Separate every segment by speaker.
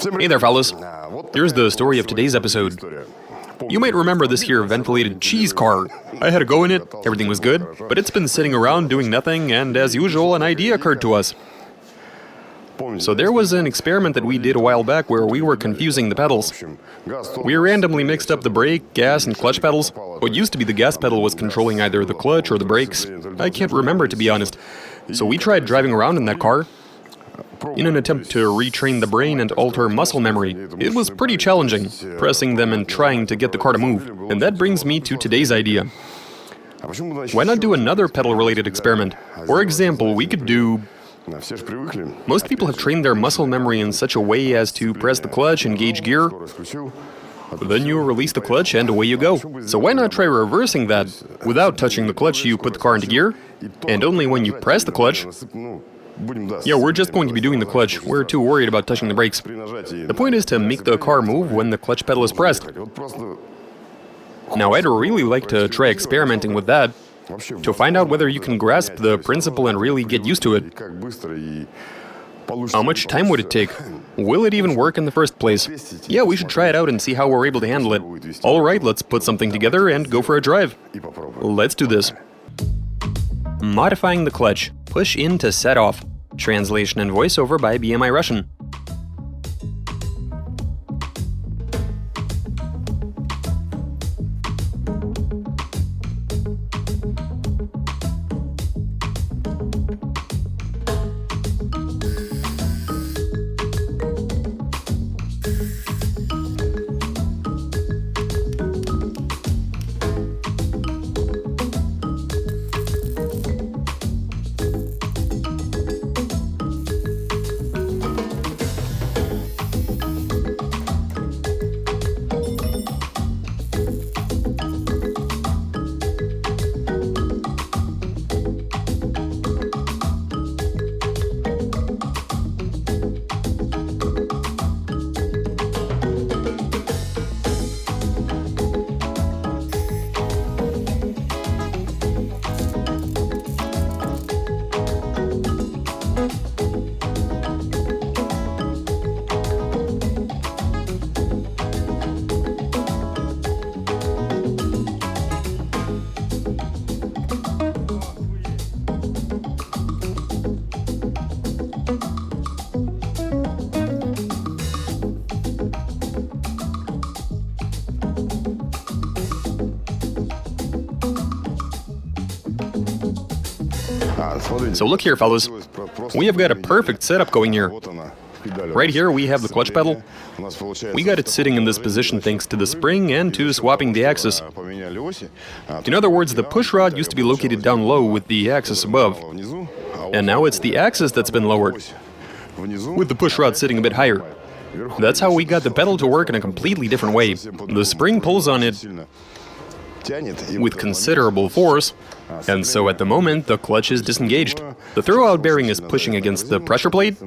Speaker 1: Hey there, fellas. Here's the story of today's episode. You might remember this here ventilated cheese car. I had a go in it, everything was good, but it's been sitting around doing nothing, and as usual, an idea occurred to us. So there was an experiment that we did a while back where we were confusing the pedals. We randomly mixed up the brake, gas, and clutch pedals. What used to be the gas pedal was controlling either the clutch or the brakes. I can't remember, to be honest. So we tried driving around in that car in an attempt to retrain the brain and alter muscle memory. It was pretty challenging, pressing them and trying to get the car to move. And that brings me to today's idea. Why not do another pedal-related experiment? For example, we could do... Most people have trained their muscle memory in such a way as to press the clutch, engage gear, then you release the clutch and away you go. So why not try reversing that? Without touching the clutch, you put the car into gear, and only when you press the clutch... Yeah, we're just going to be doing the clutch. We're too worried about touching the brakes. The point is to make the car move when the clutch pedal is pressed. Now, I'd really like to try experimenting with that, to find out whether you can grasp the principle and really get used to it. How much time would it take? Will it even work in the first place? Yeah, we should try it out and see how we're able to handle it. Alright, let's put something together and go for a drive. Let's do this. Modifying the clutch. Push in to set off. Translation and voiceover by BMI Russian. So look here, fellas. We have got a perfect setup going here. Right here we have the clutch pedal. We got it sitting in this position thanks to the spring and to swapping the axis. In other words, the push rod used to be located down low with the axis above. And now it's the axis that's been lowered, with the push rod sitting a bit higher. That's how we got the pedal to work in a completely different way. The spring pulls on it with considerable force, and so at the moment the clutch is disengaged. The throwout bearing is pushing against the pressure plate,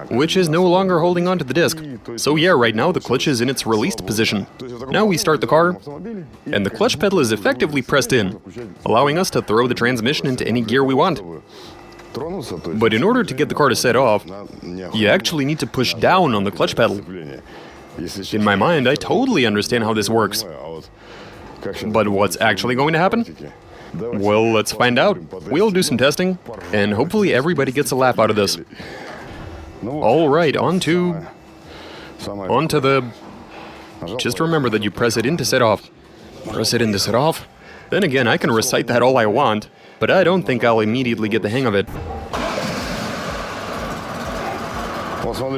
Speaker 1: which is no longer holding onto the disc. So yeah, right now the clutch is in its released position. Now we start the car, and the clutch pedal is effectively pressed in, allowing us to throw the transmission into any gear we want. But in order to get the car to set off, you actually need to push down on the clutch pedal. In my mind, I totally understand how this works. But what's actually going to happen? Well, let's find out. We'll do some testing, and hopefully everybody gets a laugh out of this. Alright, on to the... Just remember that you press it in to set off. Press it in to set off. Then again, I can recite that all I want, but I don't think I'll immediately get the hang of it.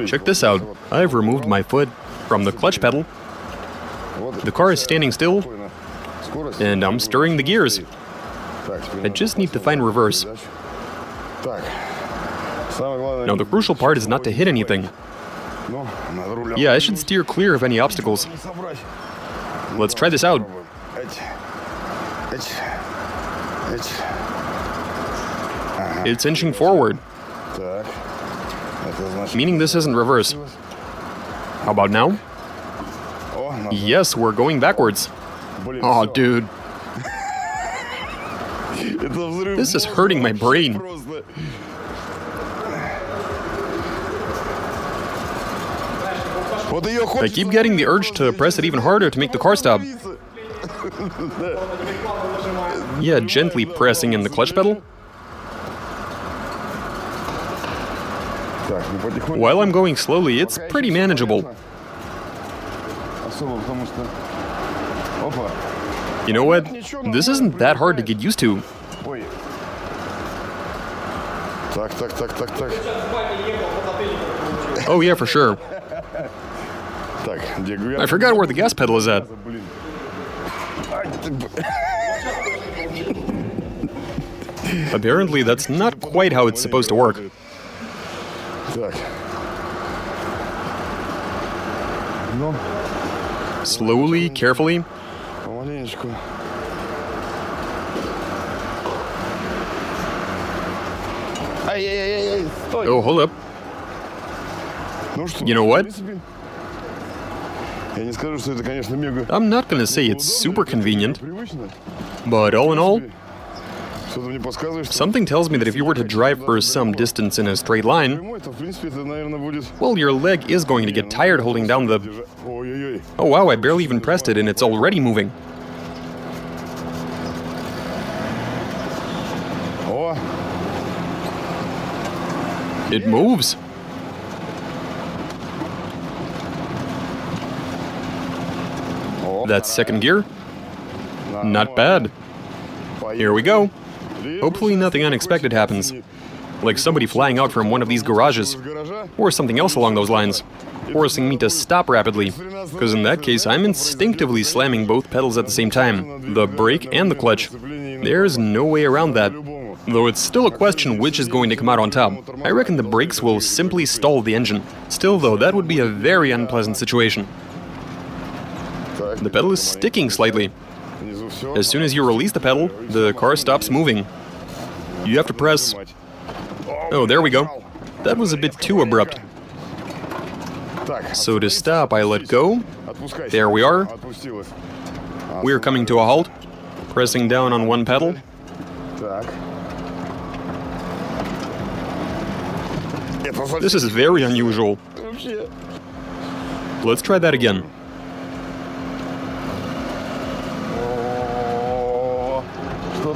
Speaker 1: Check this out. I've removed my foot from the clutch pedal. The car is standing still, and I'm stirring the gears. I just need to find reverse. Now the crucial part is not to hit anything. Yeah, I should steer clear of any obstacles. Let's try this out. It's inching forward, meaning this isn't reverse. How about now? Yes, we're going backwards. Oh, dude. This is hurting my brain. I keep getting the urge to press it even harder to make the car stop. Yeah, gently pressing in the clutch pedal. While I'm going slowly, it's pretty manageable. You know what? This isn't that hard to get used to. Oh yeah, for sure. I forgot where the gas pedal is at. Apparently, that's not quite how it's supposed to work. Slowly, carefully. Oh, hold up. You know what? I'm not gonna say it's super convenient, but all in all, something tells me that if you were to drive for some distance in a straight line, well, your leg is going to get tired holding down the... Oh wow, I barely even pressed it and it's already moving. It moves. That's second gear. Not bad. Here we go. Hopefully nothing unexpected happens. Like somebody flying out from one of these garages. Or something else along those lines. Forcing me to stop rapidly. Because in that case, I'm instinctively slamming both pedals at the same time. The brake and the clutch. There's no way around that. Though it's still a question which is going to come out on top. I reckon the brakes will simply stall the engine. Still though, that would be a very unpleasant situation. The pedal is sticking slightly. As soon as you release the pedal, the car stops moving. You have to press... Oh, there we go. That was a bit too abrupt. So to stop, I let go. There we are. We're coming to a halt. Pressing down on one pedal. This is very unusual. Let's try that again.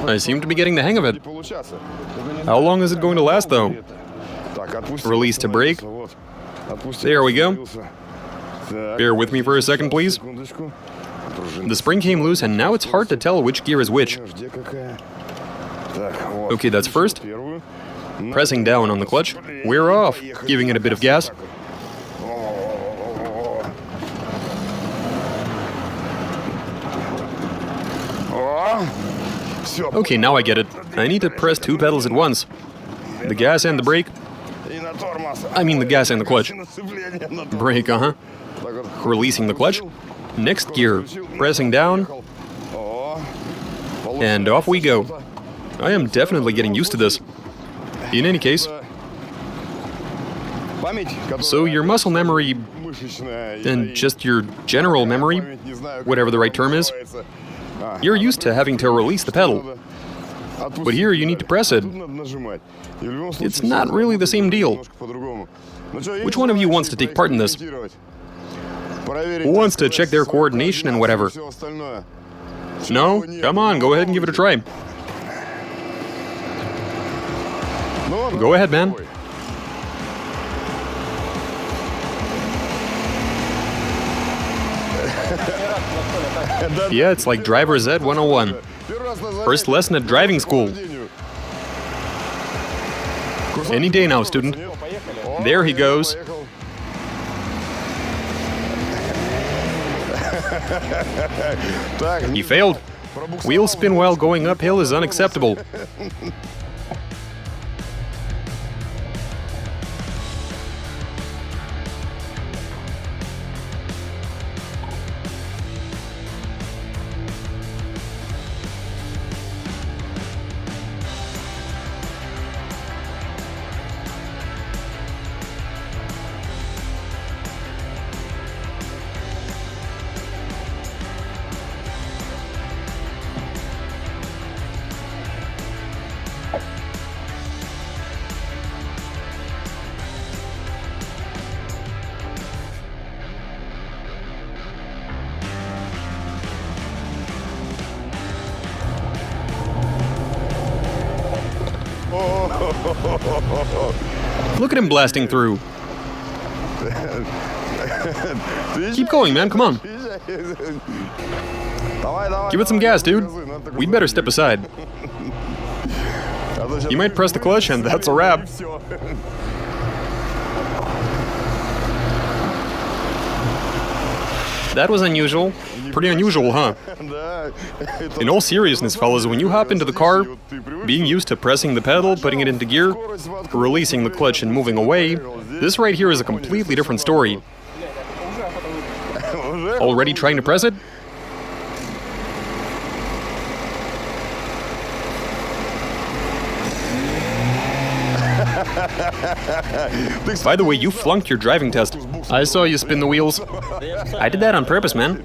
Speaker 1: I seem to be getting the hang of it. How long is it going to last, though? Release to brake. There we go. Bear with me for a second, please. The spring came loose, and now it's hard to tell which gear is which. Okay, that's first. Pressing down on the clutch. We're off, giving it a bit of gas. Okay, now I get it. I need to press two pedals at once. The gas and the brake. I mean the gas and the clutch. Brake, uh-huh. Releasing the clutch. Next gear. Pressing down. And off we go. I am definitely getting used to this. In any case. So your muscle memory, and just your general memory, whatever the right term is, you're used to having to release the pedal. But here you need to press it. It's not really the same deal. Which one of you wants to take part in this? Who wants to check their coordination and whatever? No? Come on, go ahead and give it a try. Go ahead, man. Yeah, it's like driver's ed 101. First lesson at driving school. Any day now, student. There he goes. He failed. Wheel spin while going uphill is unacceptable. Look at him blasting through. Keep going, man, come on. Give it some gas, dude. We'd better step aside. You might press the clutch and that's a wrap. That was unusual. Pretty unusual, huh? In all seriousness, fellas, when you hop into the car, being used to pressing the pedal, putting it into gear, releasing the clutch and moving away, this right here is a completely different story. Already trying to press it? By the way, you flunked your driving test. I saw you spin the wheels. I did that on purpose, man.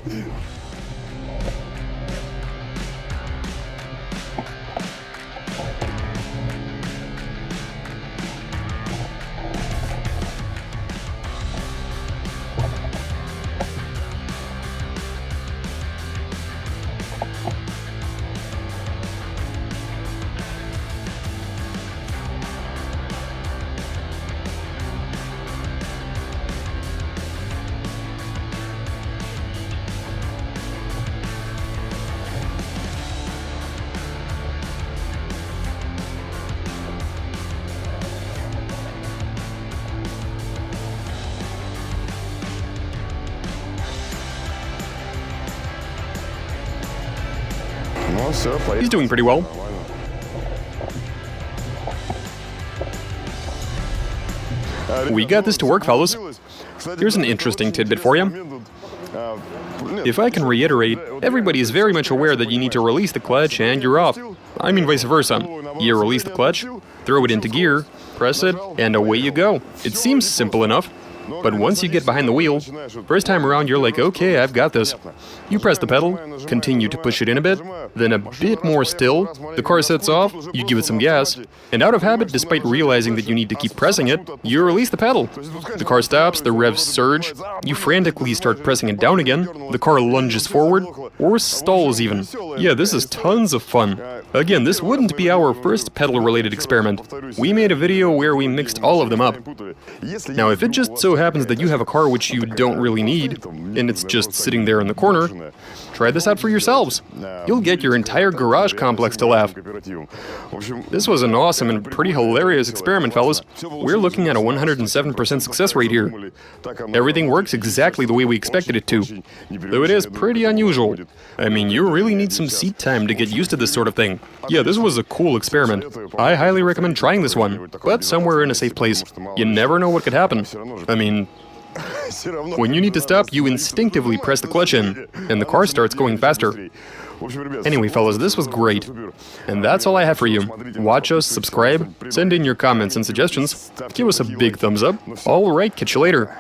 Speaker 1: He's doing pretty well. We got this to work, fellas. Here's an interesting tidbit for you. If I can reiterate, everybody is very much aware that you need to release the clutch and you're off. I mean vice versa. You release the clutch, throw it into gear, press it, and away you go. It seems simple enough. But once you get behind the wheel, first time around you're like, okay, I've got this. You press the pedal, continue to push it in a bit, then a bit more still, the car sets off, you give it some gas, and out of habit, despite realizing that you need to keep pressing it, you release the pedal. The car stops, the revs surge, you frantically start pressing it down again, the car lunges forward, or stalls even. Yeah, this is tons of fun. Again, this wouldn't be our first pedal-related experiment. We made a video where we mixed all of them up. Now, if it just so happens that you have a car which you don't really need, and it's just sitting there in the corner, try this out for yourselves. You'll get your entire garage complex to laugh. This was an awesome and pretty hilarious experiment, fellas. We're looking at a 107% success rate here. Everything works exactly the way we expected it to, though it is pretty unusual. I mean, you really need some seat time to get used to this sort of thing. Yeah, this was a cool experiment. I highly recommend trying this one, but somewhere in a safe place. You never know what could happen. I mean, when you need to stop, you instinctively press the clutch in, and the car starts going faster. Anyway, fellas, this was great. And that's all I have for you. Watch us, subscribe, send in your comments and suggestions, give us a big thumbs up. Alright, catch you later.